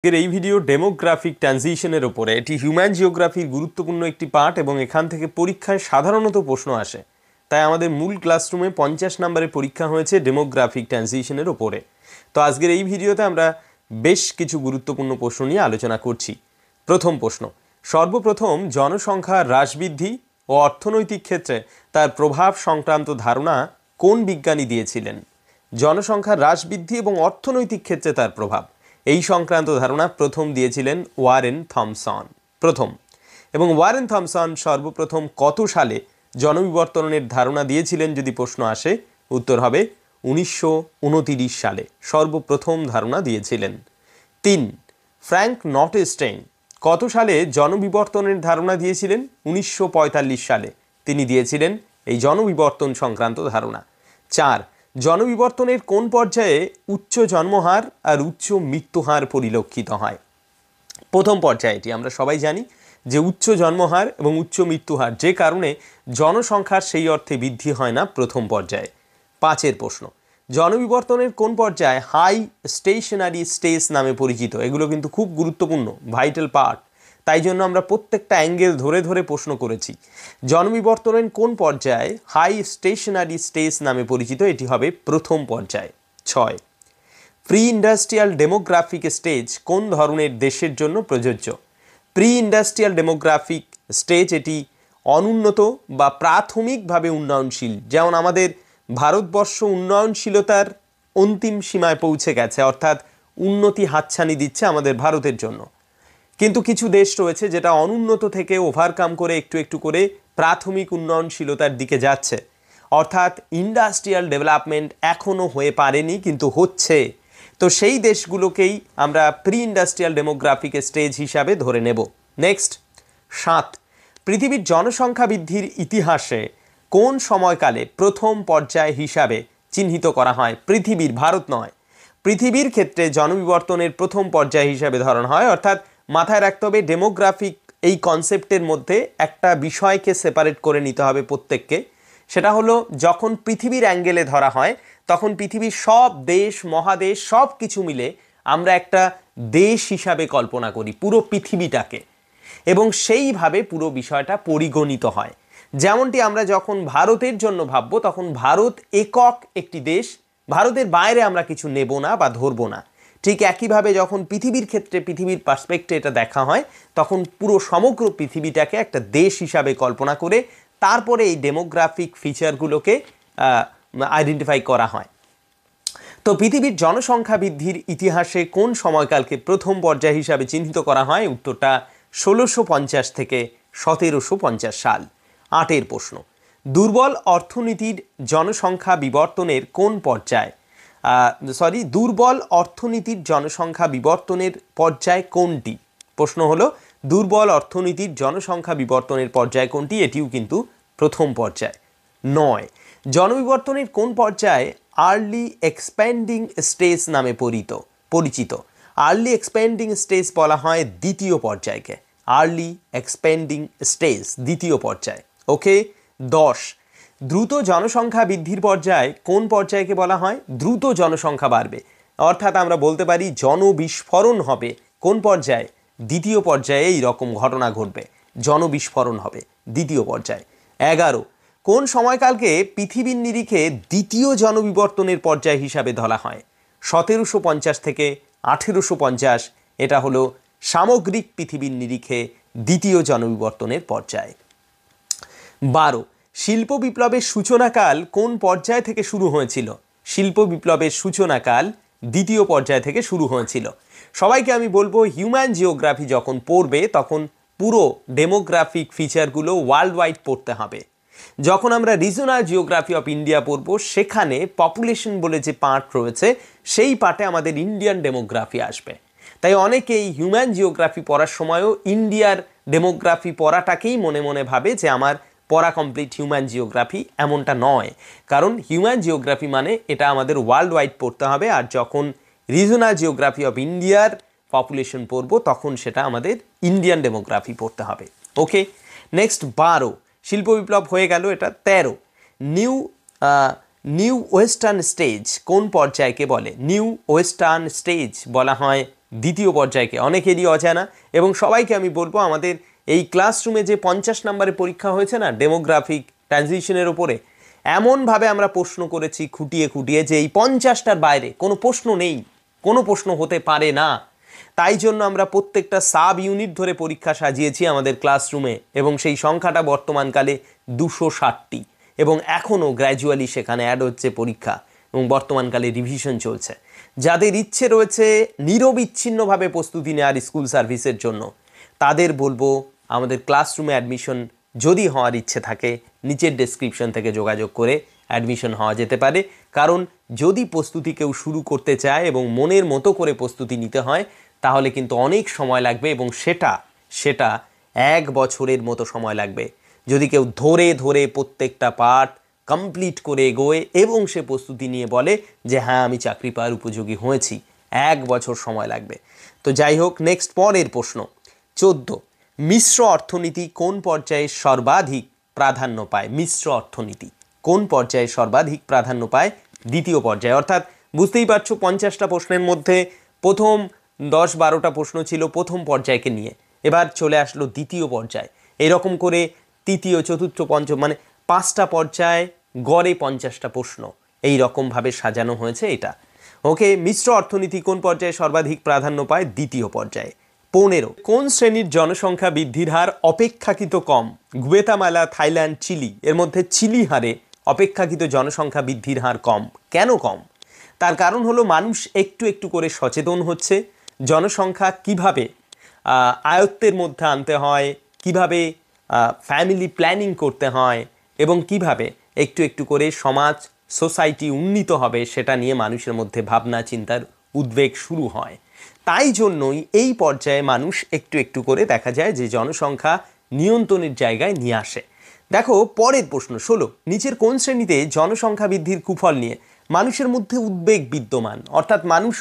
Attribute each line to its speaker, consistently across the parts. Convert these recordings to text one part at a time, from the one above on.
Speaker 1: এই video demographic ট্রানজিশনের উপরে। এটি হিউম্যান জিওগ্রাফির গুরুত্বপূর্ণ একটি পার্ট এবং এখান থেকে পরীক্ষায় সাধারণত প্রশ্ন আসে। তাই আমাদের মূল ক্লাসরুমে 50 নম্বরের পরীক্ষা হয়েছে ডেমোগ্রাফিক ট্রানজিশনের উপরে। তো আজকের এই ভিডিওতে আমরা বেশ কিছু গুরুত্বপূর্ণ প্রশ্ন নিয়ে আলোচনা করছি। প্রথম প্রশ্ন, সর্বপ্রথম জনসংখ্যার হ্রাস বৃদ্ধি ও অর্থনৈতিক ক্ষেত্রে তার প্রভাব সংক্রান্ত ধারণা কোন বিজ্ঞানী দিয়েছিলেন? জনসংখ্যার হ্রাস বৃদ্ধি এবং অর্থনৈতিক ক্ষেত্রে তার প্রভাব, এই সংক্রান্ত ধারণা প্রথম দিয়েছিলেন ওয়ারেন থমসন। এবং ওয়ারেন থমসন সর্বপ্রথম কত সালে জনবিবর্তনের ধারণা দিয়েছিলেন যদি প্রশ্ন আসে, উত্তর হবে 1929 সালে সর্বপ্রথম ধারণা দিয়েছিলেন। 3, ফ্র্যাঙ্ক নটেস্টেইন কত সালে জনবিবর্তনের ধারণা দিয়েছিলেন? 1945 সালে তিনি দিয়েছিলেন এই জনবিবর্তন সংক্রান্ত ধারণা। 4, জনবিবর্তনের কোন পর্যায়ে উচ্চ জন্মহার আর উচ্চ মৃত্যুহার পরিলক্ষিত হয়? প্রথম পর্যায়ে এটি আমরা সবাই জানি যে উচ্চ জন্মহার এবং উচ্চ মৃত্যুহার, যে কারণে জনসংখ্যার সেই অর্থে বৃদ্ধি হয় না প্রথম পর্যায়ে। 5 প্রশ্ন, জনবিবর্তনের কোন পর্যায়ে হাই স্টেশনারি স্টেজ নামে পরিচিত? এগুলো কিন্তু খুব গুরুত্বপূর্ণ, ভাইটাল পার্ট, তাই জন্য আমরা প্রত্যেকটা অ্যাঙ্গেল ধরে ধরে প্রশ্ন করেছি। জনবিবর্তনের কোন পর্যায়ে হাই স্টেশনারি স্টেজ নামে পরিচিত? এটি হবে প্রথম পর্যায়ে। 6, প্রি ইন্ডাস্ট্রিয়াল ডেমোগ্রাফিক স্টেজ কোন ধরনের দেশের জন্য প্রযোজ্য? প্রি ইন্ডাস্ট্রিয়াল ডেমোগ্রাফিক স্টেজ এটি অনুন্নত বা প্রাথমিকভাবে উন্নয়নশীল, যেমন আমাদের ভারতবর্ষ উন্নয়নশীলতার অন্তিম সীমায় পৌঁছে গেছে, অর্থাৎ উন্নতি হাতছানি দিচ্ছে আমাদের ভারতের জন্য। কিন্তু কিছু দেশ রয়েছে যেটা অনুন্নত থেকে ওভারকাম করে একটু একটু করে প্রাথমিক উন্নয়নশীলতার দিকে যাচ্ছে, অর্থাৎ ইন্ডাস্ট্রিয়াল ডেভেলপমেন্ট এখনও হয়ে পারেনি কিন্তু হচ্ছে। তো সেই দেশগুলোকেই আমরা প্রি ইন্ডাস্ট্রিয়াল ডেমোগ্রাফিক স্টেজ হিসাবে ধরে নেব। নেক্সট, 7, পৃথিবীর জনসংখ্যা বৃদ্ধির ইতিহাসে কোন সময়কালে প্রথম পর্যায় হিসাবে চিহ্নিত করা হয়? পৃথিবীর, ভারত নয়, পৃথিবীর ক্ষেত্রে জনবিবর্তনের প্রথম পর্যায় হিসাবে ধরা হয়। অর্থাৎ মাথায় রাখতে হবে ডেমোগ্রাফিক এই কনসেপ্টের মধ্যে একটা বিষয়কে সেপারেট করে নিতে হবে প্রত্যেককে। সেটা হলো যখন পৃথিবীর অ্যাঙ্গেলে ধরা হয় তখন পৃথিবীর সব দেশ মহাদেশ সব কিছু মিলে আমরা একটা দেশ হিসাবে কল্পনা করি পুরো পৃথিবীটাকে, এবং সেইভাবে পুরো বিষয়টা পরিগণিত হয়। যেমনটি আমরা যখন ভারতের জন্য ভাববো তখন ভারত একক একটি দেশ, ভারতের বাইরে আমরা কিছু নেব না বা ধরবো না। ঠিক একইভাবে যখন পৃথিবীর ক্ষেত্রে পৃথিবীর পার্সপেক্টে এটা দেখা হয় তখন পুরো সমগ্র পৃথিবীটাকে একটা দেশ হিসাবে কল্পনা করে তারপরে এই ডেমোগ্রাফিক ফিচারগুলোকে আইডেন্টিফাই করা হয়। তো পৃথিবীর জনসংখ্যা বৃদ্ধির ইতিহাসে কোন সময়কালকে প্রথম পর্যায় হিসাবে চিহ্নিত করা হয়? উত্তরটা 1650 থেকে 1750 সাল। 8 প্রশ্ন, দুর্বল অর্থনীতির জনসংখ্যা বিবর্তনের কোন পর্যায়? দুর্বল অর্থনীতির জনসংখ্যা বিবর্তনের পর্যায় কোনটি? প্রশ্ন হলো দুর্বল অর্থনীতির জনসংখ্যা বিবর্তনের পর্যায় কোনটি? এটিও কিন্তু প্রথম পর্যায়। 9, জনবিবর্তনের কোন পর্যায়ে আর্লি এক্সপ্যান্ডিং স্টেজ নামে পরিচিত? আর্লি এক্সপ্যান্ডিং স্টেজ বলা হয় দ্বিতীয় পর্যায়কে, আর্লি এক্সপ্যান্ডিং স্টেজ দ্বিতীয় পর্যায়। ওকে। 10, দ্রুত জনসংখ্যা বৃদ্ধির পর্যায় কোন পর্যায়কে বলা হয়? দ্রুত জনসংখ্যা বাড়বে, অর্থাৎ আমরা বলতে পারি জনবিস্ফোরণ হবে কোন পর্যায়ে? দ্বিতীয় পর্যায়ে এই রকম ঘটনা ঘটবে, জনবিস্ফোরণ হবে দ্বিতীয় পর্যায়ে। 11, কোন সময়কালকে পৃথিবীর নিরিখে দ্বিতীয় জনবিবর্তনের পর্যায় হিসাবে ধরা হয়? 1750 থেকে 1850, এটা হলো সামগ্রিক পৃথিবীর নিরিখে দ্বিতীয় জনবিবর্তনের পর্যায়। 12, শিল্প বিপ্লবের সূচনাকাল কোন পর্যায় থেকে শুরু হয়েছিল? শিল্প বিপ্লবের সূচনাকাল দ্বিতীয় পর্যায় থেকে শুরু হয়েছিল। সবাইকে আমি বলবো হিউম্যান জিওগ্রাফি যখন পড়বে তখন পুরো ডেমোগ্রাফিক ফিচারগুলো ওয়ার্ল্ড ওয়াইড পড়তে হবে। যখন আমরা রিজনাল জিওগ্রাফি অফ ইন্ডিয়া পড়ব সেখানে পপুলেশন বলে যে পার্ট রয়েছে সেই পার্টে আমাদের ইন্ডিয়ান ডেমোগ্রাফি আসবে। তাই অনেকেই হিউম্যান জিওগ্রাফি পড়ার সময়ও ইন্ডিয়ার ডেমোগ্রাফি পড়াটাকেই মনে মনে ভাবে যে আমার পড়া কমপ্লিট হিউম্যান জিওগ্রাফি, এমনটা নয়। কারণ হিউম্যান জিওগ্রাফি মানে এটা আমাদের ওয়ার্ল্ড ওয়াইড পড়তে হবে, আর যখন রিজনাল জিওগ্রাফি অফ ইন্ডিয়ার পপুলেশন পড়ব তখন সেটা আমাদের ইন্ডিয়ান ডেমোগ্রাফি পড়তে হবে। ওকে। নেক্সট 12, শিল্প বিপ্লব হয়ে গেল, এটা 13, নিউ ওয়েস্টার্ন স্টেজ কোন পর্যায়কে বলে? নিউ ওয়েস্টার্ন স্টেজ বলা হয় দ্বিতীয় পর্যায়কে, অনেকেরই অজানা। এবং সবাইকে আমি বলবো, আমাদের এই ক্লাসরুমে যে 50 নম্বরের পরীক্ষা হয়েছে না ডেমোগ্রাফিক ট্রানজিশনের ওপরে, এমনভাবে আমরা প্রশ্ন করেছি খুঁটিয়ে খুঁটিয়ে যে এই 50টার বাইরে কোনো প্রশ্ন নেই, কোনো প্রশ্ন হতে পারে না। তাই জন্য আমরা প্রত্যেকটা সাব ইউনিট ধরে পরীক্ষা সাজিয়েছি আমাদের ক্লাসরুমে, এবং সেই সংখ্যাটা বর্তমানকালে 260টি, এবং এখনও গ্র্যাজুয়ালি সেখানে অ্যাড হচ্ছে পরীক্ষা, এবং বর্তমানকালে রিভিশন চলছে। যাদের ইচ্ছে রয়েছে নিরবিচ্ছিন্নভাবে প্রস্তুতি নেওয়ার স্কুল সার্ভিসের জন্য, তাদের বলবো আমাদের ক্লাসরুমে অ্যাডমিশন যদি হওয়ার ইচ্ছে থাকে, নিচের ডেসক্রিপশন থেকে যোগাযোগ করে অ্যাডমিশন হওয়া যেতে পারে। কারণ যদি প্রস্তুতি কেউ শুরু করতে চায় এবং মনের মতো করে প্রস্তুতি নিতে হয়, তাহলে কিন্তু অনেক সময় লাগবে, এবং সেটা 1 বছরের মতো সময় লাগবে। যদি কেউ ধরে ধরে প্রত্যেকটা পার্ট কমপ্লিট করে এগোয় এবং সে প্রস্তুতি নিয়ে বলে যে হ্যাঁ আমি চাকরি পাওয়ার উপযোগী হয়েছি, 1 বছর সময় লাগবে। তো যাই হোক, নেক্সট পরের প্রশ্ন 14, মিশ্র অর্থনীতি কোন পর্যায়ে সর্বাধিক প্রাধান্য পায়? মিশ্র অর্থনীতি কোন পর্যায়ে সর্বাধিক প্রাধান্য পায়? দ্বিতীয় পর্যায়ে। অর্থাৎ বুঝতেই পারছো, 50টা প্রশ্নের মধ্যে প্রথম 10-12টা প্রশ্ন ছিল প্রথম পর্যায়কে নিয়ে, এবার চলে আসলো দ্বিতীয় পর্যায়। এরকম করে তৃতীয়, চতুর্থ, পঞ্চম, মানে 5টা পর্যায় গড়ে 50টা প্রশ্ন, এই রকমভাবে সাজানো হয়েছে এটা। ওকে, মিশ্র অর্থনীতি কোন পর্যায়ে সর্বাধিক প্রাধান্য পায়? দ্বিতীয় পর্যায়ে। 15, কোন শ্রেণীর জনসংখ্যা বৃদ্ধির হার অপেক্ষাকৃত কম? Guatemala, Thailand, chilli. এর মধ্যে চিলি হারে অপেক্ষাকৃত জনসংখ্যা বৃদ্ধির হার কম। কেন কম? তার কারণ হলো মানুষ একটু একটু করে সচেতন হচ্ছে, জনসংখ্যা কিভাবে আয়ত্তের মধ্যে আনতে হয়, কিভাবে ফ্যামিলি প্ল্যানিং করতে হয়, এবং কিভাবে একটু একটু করে সমাজ, সোসাইটি উন্নীত হবে, সেটা নিয়ে মানুষের মধ্যে ভাবনা চিন্তার উদ্বেগ শুরু হয়। তাই জন্যই এই পর্যায়ে মানুষ একটু একটু করে দেখা যায় যে জনসংখ্যা নিয়ন্ত্রণের জায়গায় নিয়ে আসে। দেখো পরের প্রশ্ন 16, নিচের কোন শ্রেণীতে জনসংখ্যা বৃদ্ধির কুফল নিয়ে মানুষের মধ্যে উদ্বেগ বিদ্যমান? অর্থাৎ মানুষ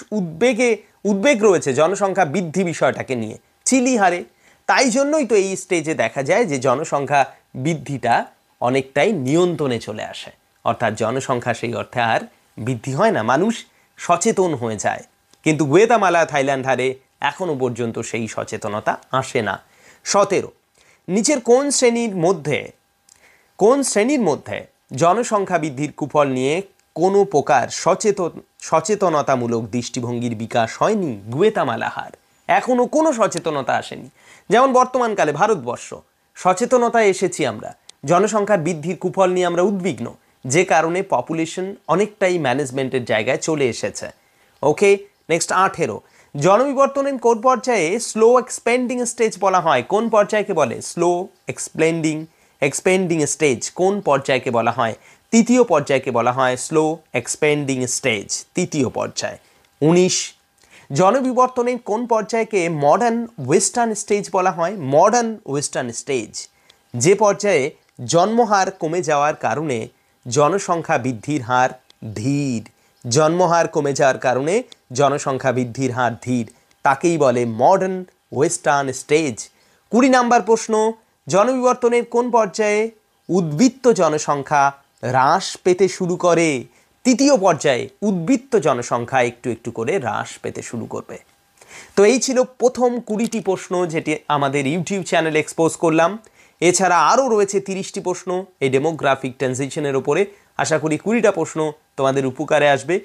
Speaker 1: উদ্বেগ রয়েছে জনসংখ্যা বৃদ্ধি বিষয়টাকে নিয়ে, চিলি হারে। তাই জন্যই তো এই স্টেজে দেখা যায় যে জনসংখ্যা বৃদ্ধিটা অনেকটাই নিয়ন্ত্রণে চলে আসে, অর্থাৎ জনসংখ্যা সেই অর্থে আর বৃদ্ধি হয় না, মানুষ সচেতন হয়ে যায়। কিন্তু গুয়েতামালা, থাইল্যান্ড হারে এখনও পর্যন্ত সেই সচেতনতা আসে না। 17, নিচের কোন শ্রেণীর মধ্যে জনসংখ্যা বৃদ্ধির কুফল নিয়ে কোনো প্রকার সচেতনতামূলক দৃষ্টিভঙ্গির বিকাশ হয়নি? গুয়েতামালা হার, এখনও কোনো সচেতনতা আসেনি। যেমন বর্তমানকালে ভারতবর্ষ, সচেতনতা এসেছি আমরা, জনসংখ্যার বৃদ্ধির কুফল নিয়ে আমরা উদ্বিগ্ন, যে কারণে পপুলেশন অনেকটাই ম্যানেজমেন্টের জায়গায় চলে এসেছে। ওকে, নেক্সট 18, জনবিবর্তনের কোন পর্যায়ে স্লো এক্সপেন্ডিং স্টেজ বলা হয়? কোন পর্যায়কে বলে স্লো এক্সপেন্ডিং স্টেজ? কোন পর্যায়কে বলা হয়? তৃতীয় পর্যায়কে বলা হয় স্লো এক্সপেন্ডিং স্টেজ, তৃতীয় পর্যায়। 19, জনবিবর্তনের কোন পর্যায়কে মডার্ন ওয়েস্টার্ন স্টেজ বলা হয়? মডার্ন ওয়েস্টার্ন স্টেজ, যে পর্যায়ে জন্মহার কমে যাওয়ার কারণে জনসংখ্যা বৃদ্ধির হার ধীর, জন্মহার কমে যাওয়ার কারণে জনসংখ্যা বৃদ্ধির হার ধীর, তাকেই বলে মডার্ন ওয়েস্টার্ন স্টেজ। 20 নম্বর প্রশ্ন, জনবিবর্তনের কোন পর্যায়ে উদ্বৃত্ত জনসংখ্যা হ্রাস পেতে শুরু করে? তৃতীয় পর্যায়ে উদ্বৃত্ত জনসংখ্যা একটু একটু করে হ্রাস পেতে শুরু করবে। তো এই ছিল প্রথম 20টি প্রশ্ন যেটি আমাদের ইউটিউব চ্যানেলে এক্সপোজ করলাম। এছাড়া আরও রয়েছে 30টি প্রশ্ন এই ডেমোগ্রাফিক ট্রানজিশনের ওপরে। আশা করি 20টা প্রশ্ন তোমাদের উপকারে আসবে।